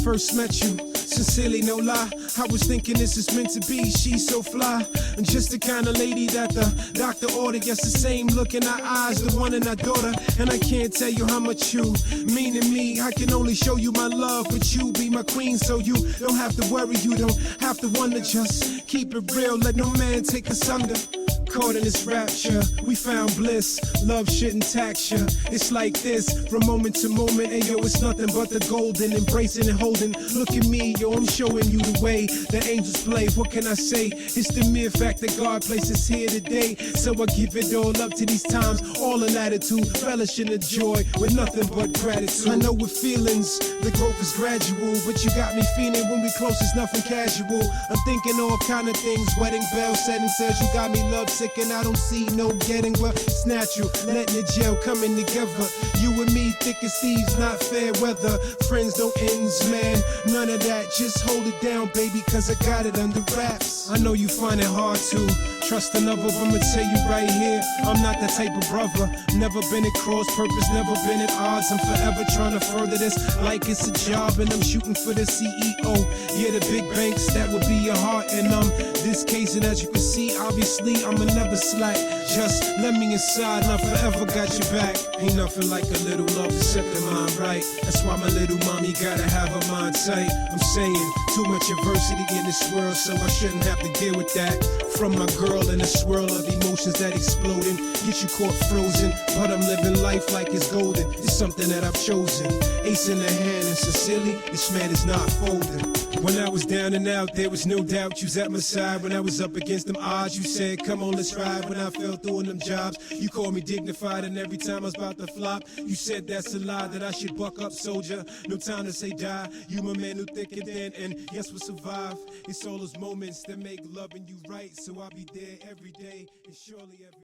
first met you. Sincerely, no lie, I was thinking this is meant to be. She's so fly, and just the kind of lady that the doctor ordered. Yes, the same look in her eyes, the one in her daughter. And I can't tell you how much you mean to me. I can only show you my love, but you be my queen, so you don't have to worry, you don't have to wonder. Just keep it real, let no man take us under. Caught in this rapture, we found bliss. Love shouldn't tax ya. It's like this, from moment to moment. And yo, it's nothing but the golden, embracing and holding. Look at me, yo, I'm showing you the way the angels play. What can I say? It's the mere fact that God placed us here today. So I give it all up to these times, all in attitude, relish in the joy with nothing but gratitude. I know with feelings, the growth is gradual, but you got me feeling when we close, it's nothing casual. I'm thinking all kind of things, wedding bells, setting says you got me love sick and I don't see no getting well. It's natural, letting the gel coming together. You and me, thick as thieves, not fair weather. Friends, no ends, man, none of that. Just hold it down, baby, cause I got it under wraps. I know you find it hard to trust another, but I'ma tell you right here, I'm not that type of brother. Never been at cross purpose, never been at odds. I'm forever trying to further this like it's a job, and I'm shooting for the CEO. Yeah, the big banks, that would be your heart, and this case, and as you can see, obviously, I'ma never slack. Just let me inside, and I forever got your back. Ain't nothing like a little love to set the mind right. That's why my little mommy gotta have her mind tight. I'm saying, too much adversity in this world, so I shouldn't have to deal with that. From my girl in a swirl of emotions that exploding, get you caught frozen, but I'm living life like it's golden. It's something that I've chosen. Ace in the hand, and sincerely, this man is not folding. When I was down and out, there was no doubt you was at my side. When I was up against them odds, you said, come on, let's ride. When I fell through on them jobs, you called me dignified. And every time I was about to flop, you said that's a lie, that I should buck up, soldier. No time to say die. You my man who thick and thin, and yes, we'll survive. It's all those moments that make loving you right. So I'll be there every day, and surely every